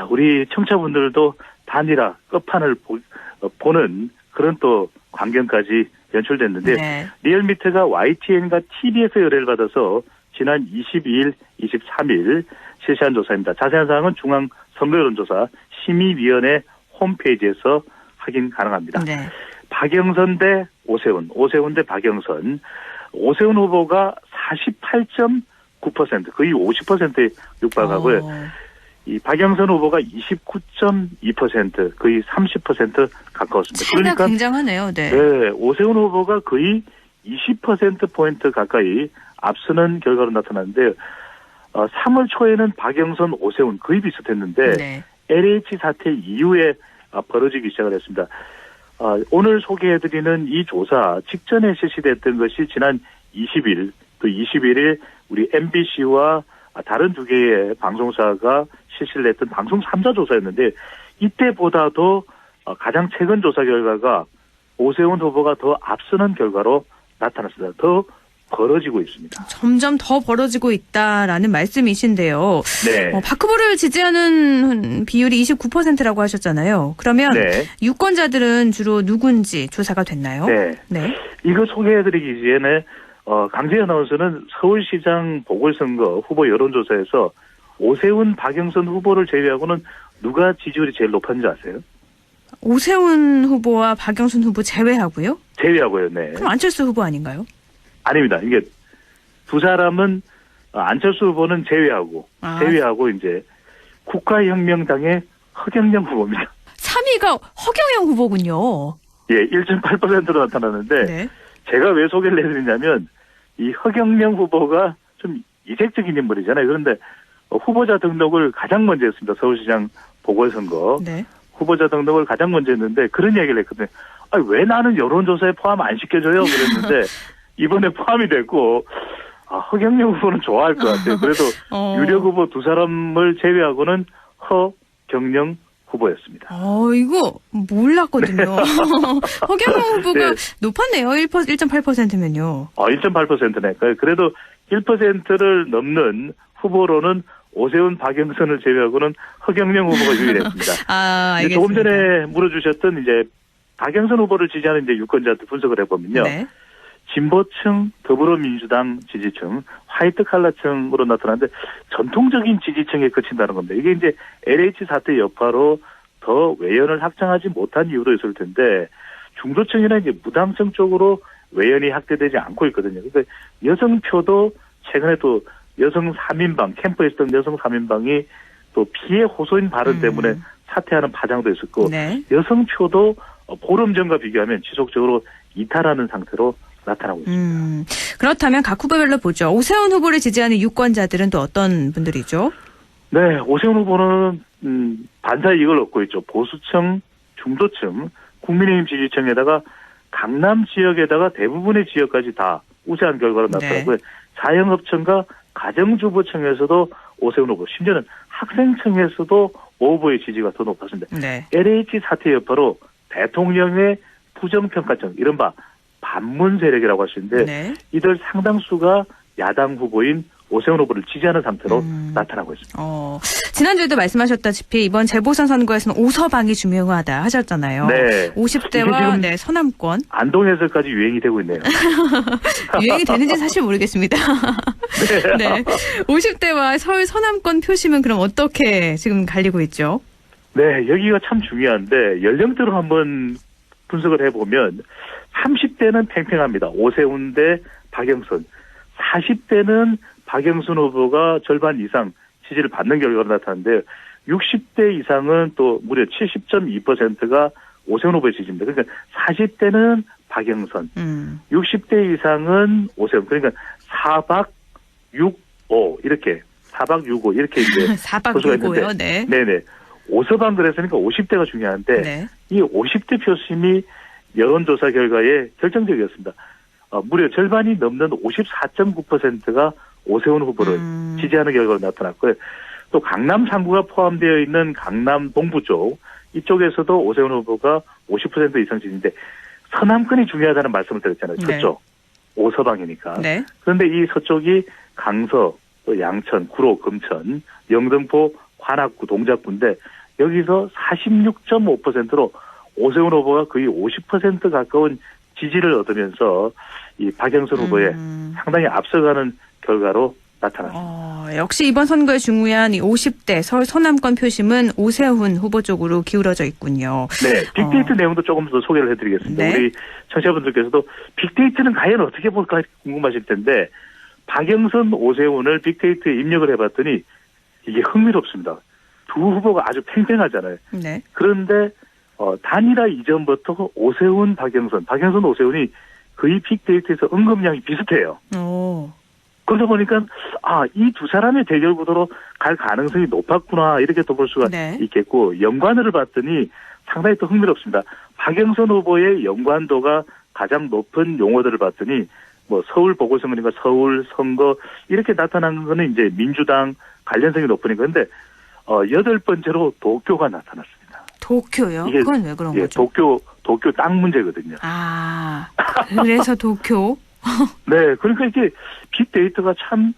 우리 청취자분들도 단일화 끝판을 보는 그런 또 광경까지 연출됐는데 리얼미터가 YTN과 TBS 의뢰를 받아서 지난 22일, 23일 실시한 조사입니다. 자세한 사항은 중앙선거여론조사 심의위원회 홈페이지에서 확인 가능합니다. 박영선 대 오세훈, 오세훈 대 박영선. 오세훈 후보가 48.9%, 거의 50%에 육박하고요. 이 박영선 후보가 29.2%, 거의 30% 가까웠습니다. 차이가 굉장하네요. 네. 오세훈 후보가 거의 20%포인트 가까이 앞서는 결과로 나타났는데 3월 초에는 박영선, 오세훈 거의 비슷했는데 LH 사태 이후에 벌어지기 시작을 했습니다. 오늘 소개해드리는 이 조사 직전에 실시됐던 것이 지난 20일, 또 21일 우리 MBC와 다른 두 개의 방송사가 실시를 했던 방송 3자 조사였는데 이때보다도 가장 최근 조사 결과가 오세훈 후보가 더 앞서는 결과로 나타났습니다. 더 벌어지고 있습니다. 점점 더 벌어지고 있다라는 말씀이신데요. 박 후보를 지지하는 비율이 29%라고 하셨잖아요. 그러면 유권자들은 주로 누군지 조사가 됐나요? 네. 이거 소개해드리기 전에 강재 아나운서는 서울시장 보궐선거 후보 여론조사에서 오세훈, 박영선 후보를 제외하고는 누가 지지율이 제일 높았는지 아세요? 오세훈 후보와 박영선 후보 제외하고요? 제외하고요, 네. 그럼 안철수 후보 아닌가요? 아닙니다. 이게 두 사람은 안철수 후보는 제외하고 이제 국가혁명당의 허경영 후보입니다. 3위가 허경영 후보군요. 1.8%로 나타났는데 제가 왜 소개를 해드리냐면 이 허경영 후보가 좀 이색적인 인물이잖아요. 그런데 후보자 등록을 가장 먼저 했습니다. 서울시장 보궐선거. 후보자 등록을 가장 먼저 했는데 그런 얘기를 했거든요. 왜 나는 여론조사에 포함 안 시켜줘요? 그랬는데 이번에 포함이 됐고 허경영 후보는 좋아할 것 같아요. 그래도 유력 후보 두 사람을 제외하고는 허경영 후보였습니다. 이거 몰랐거든요. 허경영 후보가 높았네요. 1.8%면요. 1.8%네. 그래도 1%를 넘는 후보로는 오세훈, 박영선을 제외하고는 허경영 후보가 유일했습니다. 알겠습니다. 조금 전에 물어주셨던 이제 박영선 후보를 지지하는 이제 유권자들 분석을 해보면요. 진보층, 더불어민주당 지지층, 화이트 칼라층으로 나타나는데 전통적인 지지층에 그친다는 겁니다. 이게 이제 LH 사태 여파로 더 외연을 확장하지 못한 이유로 있을 텐데 중도층이나 이제 무당층 쪽으로 외연이 확대되지 않고 있거든요. 그러니까 여성표도 최근에 또 여성 3인방, 캠프에 있었던 여성 3인방이 또 피해 호소인 발언 때문에 사퇴하는 파장도 있었고 여성표도 보름 전과 비교하면 지속적으로 이탈하는 상태로 나타나고 있습니다. 그렇다면 각 후보별로 보죠. 오세훈 후보를 지지하는 유권자들은 또 어떤 분들이죠? 네, 오세훈 후보는 반사 이익을 얻고 있죠. 보수층, 중도층, 국민의힘 지지층에다가 강남 지역에다가 대부분의 지역까지 다 우세한 결과로 나타나고요. 자영업층과 가정주부층에서도 오세훈 후보, 심지어는 학생층에서도 오 후보의 지지가 더 높았습니다. LH 사태 여파로 대통령의 부정평가층, 이른바 반문 세력이라고 할 수 있는데 이들 상당수가 야당 후보인 오세훈 후보를 지지하는 상태로 나타나고 있습니다. 지난주에도 말씀하셨다시피 이번 재보선 선거에서는 오서방이 중요하다 하셨잖아요. 네. 50대와 네, 서남권. 안동에서까지 유행이 되고 있네요. 유행이 되는지 사실 모르겠습니다. 네. 50대와 서울 서남권 표심은 그럼 어떻게 지금 갈리고 있죠? 네, 여기가 참 중요한데 연령대로 한번 분석을 해보면 30대는 팽팽합니다. 오세훈 대 박영선. 40대는 박영선 후보가 절반 이상 지지를 받는 결과가 나타났는데 60대 이상은 또 무려 70.2%가 오세훈 후보의 지지입니다. 그러니까 40대는 박영선, 60대 이상은 오세훈. 그러니까 4박 6오 이렇게 4박 6오 이렇게 이제 4박 6오요. 네. 네네. 오서방 그랬으니까 50대가 중요한데 네. 이 50대 표심이 여론조사 결과에 결정적이었습니다. 무려 절반이 넘는 54.9%가 오세훈 후보를 지지하는 결과가 나타났고요. 또 강남 3구가 포함되어 있는 강남 동부 쪽 이쪽에서도 오세훈 후보가 50% 이상 지지인데 서남권이 중요하다는 말씀을 드렸잖아요. 서쪽. 네. 오서방이니까. 네. 그런데 이 서쪽이 강서, 또 양천, 구로, 금천, 영등포, 관악구, 동작구인데 여기서 46.5%로 오세훈 후보가 거의 50% 가까운 지지를 얻으면서 이 박영선 후보에 상당히 앞서가는 결과로 나타났습니다. 역시 이번 선거에 중요한 이 50대 서울 서남권 표심은 오세훈 후보 쪽으로 기울어져 있군요. 네, 빅데이터 내용도 조금 더 소개를 해드리겠습니다. 네. 우리 청취자분들께서도 빅데이터는 과연 어떻게 볼까 궁금하실 텐데 박영선, 오세훈을 빅데이터에 입력을 해봤더니 이게 흥미롭습니다. 두 후보가 아주 팽팽하잖아요. 네. 그런데 단일화 이전부터 오세훈, 박영선, 오세훈이 거의 빅데이터에서 언급량이 비슷해요. 그러다 보니까 이 두 사람의 대결 구도로 갈 가능성이 높았구나 이렇게 또 볼 수가 네. 있겠고 연관어를 봤더니 상당히 또 흥미롭습니다. 박영선 후보의 연관도가 가장 높은 용어들을 봤더니 뭐 서울 보궐선거니까 서울 선거 이렇게 나타난 거는 이제 민주당 관련성이 높으니까 근데 8번째로 도쿄가 나타났습니다. 도쿄요? 그건 왜 그런 거죠? 도쿄 땅 문제거든요. 그래서 도쿄? 네, 그러니까 이게 빅데이터가 참,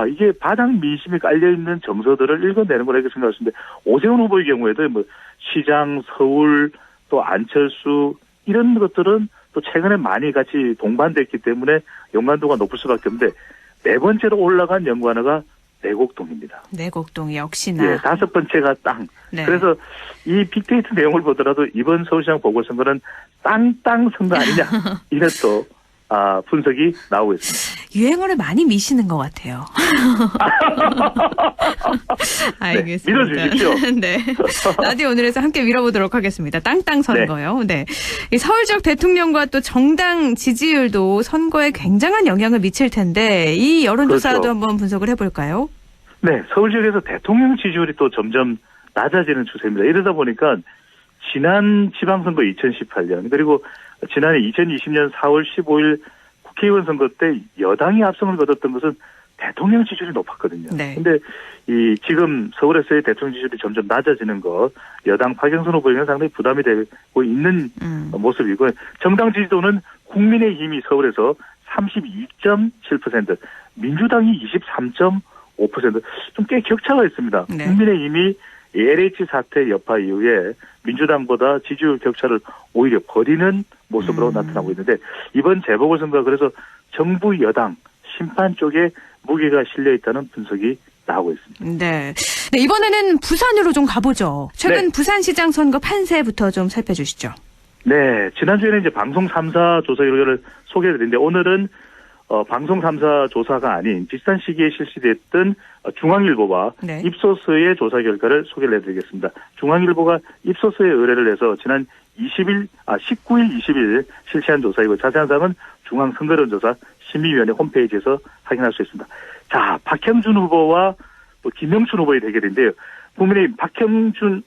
이게 바닥 민심이 깔려있는 정서들을 읽어내는 거라 이렇게 생각하시는데, 오세훈 후보의 경우에도 뭐, 시장, 서울, 또 안철수, 이런 것들은 또 최근에 많이 같이 동반됐기 때문에 연관도가 높을 수밖에 없는데, 4번째로 올라간 연관어가 내곡동입니다. 내곡동 역시나. 예, 5번째가 땅. 네. 그래서 이 빅데이터 내용을 보더라도 이번 서울시장 보궐선거는 땅 선거 아니냐. 이런 또 분석이 나오고 있습니다. 유행어를 많이 미시는 것 같아요. 알겠습니다. 네, 밀어주십시오. 네. 라디오 오늘에서 함께 밀어보도록 하겠습니다. 땅땅 선거요. 네. 이 서울 지역 대통령과 또 정당 지지율도 선거에 굉장한 영향을 미칠 텐데 이 여론조사도 그렇죠. 한번 분석을 해볼까요? 네. 서울 지역에서 대통령 지지율이 또 점점 낮아지는 추세입니다. 이러다 보니까 지난 지방선거 2018년 그리고 지난해 2020년 4월 15일 국회의원 선거 때 여당이 압승을 거뒀던 것은 대통령 지지율이 높았거든요. 네. 근데 지금 서울에서의 대통령 지지율이 점점 낮아지는 것 여당 박영선 후보에게는 상당히 부담이 되고 있는 모습이고 정당 지지도는 국민의힘이 서울에서 32.7%, 민주당이 23.5%, 좀 꽤 격차가 있습니다. 네. 국민의힘이 LH 사태 여파 이후에 민주당보다 지지율 격차를 오히려 벌이는 모습으로 나타나고 있는데 이번 재보궐선거가 그래서 정부 여당 심판 쪽에 무게가 실려 있다는 분석이 나오고 있습니다. 네. 네, 이번에는 부산으로 좀 가보죠. 최근 네. 부산시장 선거 판세부터 좀 살펴주시죠. 네, 지난주에는 이제 방송 3사 조사 결과를 소개해드렸는데 오늘은 방송 3사 조사가 아닌 비슷한 시기에 실시됐던 중앙일보와 네. 입소스의 조사 결과를 소개를 해드리겠습니다. 중앙일보가 입소스에 의뢰를 해서 지난 19일, 20일 실시한 조사이고 자세한 사항은 중앙선거론조사 심의위원회 홈페이지에서 확인할 수 있습니다. 자, 박형준 후보와 또 김영춘 후보의 대결인데요. 국민의힘 박형준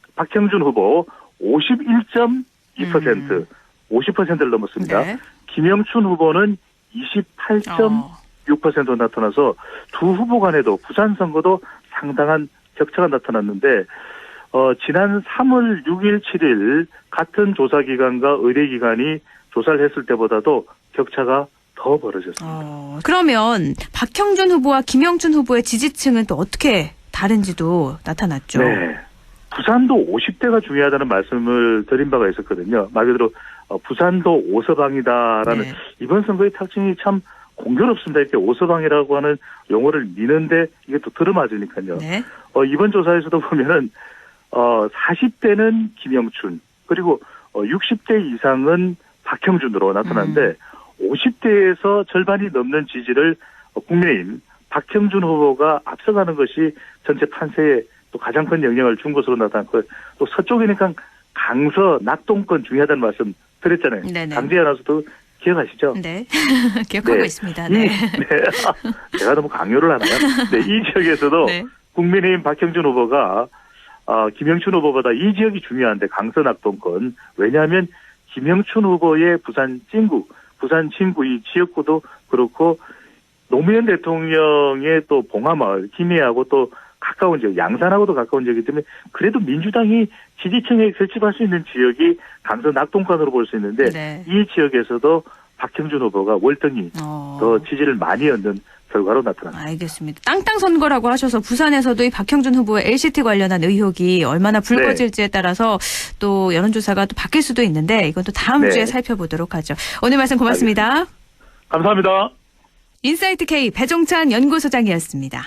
후보 51.2%, 50%를 넘었습니다. 네. 김영춘 후보는 28.6% 나타나서 두 후보 간에도 부산 선거도 상당한 격차가 나타났는데 지난 3월 6일, 7일 같은 조사기관과 의뢰기관이 조사를 했을 때보다도 격차가 더 벌어졌습니다. 그러면 박형준 후보와 김영춘 후보의 지지층은 또 어떻게 다른지도 나타났죠. 네. 부산도 50대가 중요하다는 말씀을 드린 바가 있었거든요. 말 그대로 부산도 오서방이다라는 네. 이번 선거의 특징이 참 공교롭습니다. 이렇게 오서방이라고 하는 용어를 미는데 이게 또 들어맞으니까요. 네. 이번 조사에서도 보면은 40대는 김영춘 그리고 60대 이상은 박형준으로 나타났는데 50대에서 절반이 넘는 지지를 국민의힘 박형준 후보가 앞서가는 것이 전체 판세에 또 가장 큰 영향을 준 것으로 나타났고 또 서쪽이니까 강서 낙동권 중요하다는 말씀 드렸잖아요. 네네. 강재 아나운서도 기억하시죠? 네. 기억하고 네. 있습니다. 네. 제가 너무 강요를 하나요? 네, 이 지역에서도 네. 국민의힘 박형준 후보가 김영춘 후보보다 이 지역이 중요한데 강서 낙동권 왜냐하면 김영춘 후보의 부산 진구 이 지역구도 그렇고 노무현 대통령의 또 봉하마을 김해하고 또 가까운 지역 양산하고도 가까운 지역이기 때문에 그래도 민주당이 지지층에 결집할 수 있는 지역이 강서 낙동권으로 볼 수 있는데 네. 이 지역에서도 박형준 후보가 월등히 더 지지를 많이 얻는 결과로 나타납니다. 알겠습니다. 땅땅 선거라고 하셔서 부산에서도 이 박형준 후보의 LCT 관련한 의혹이 얼마나 불거질지에 따라서 또 여론조사가 또 바뀔 수도 있는데 이건 또 다음 네. 주에 살펴보도록 하죠. 오늘 말씀 고맙습니다. 감사합니다. 인사이트 K 배종찬 연구소장이었습니다.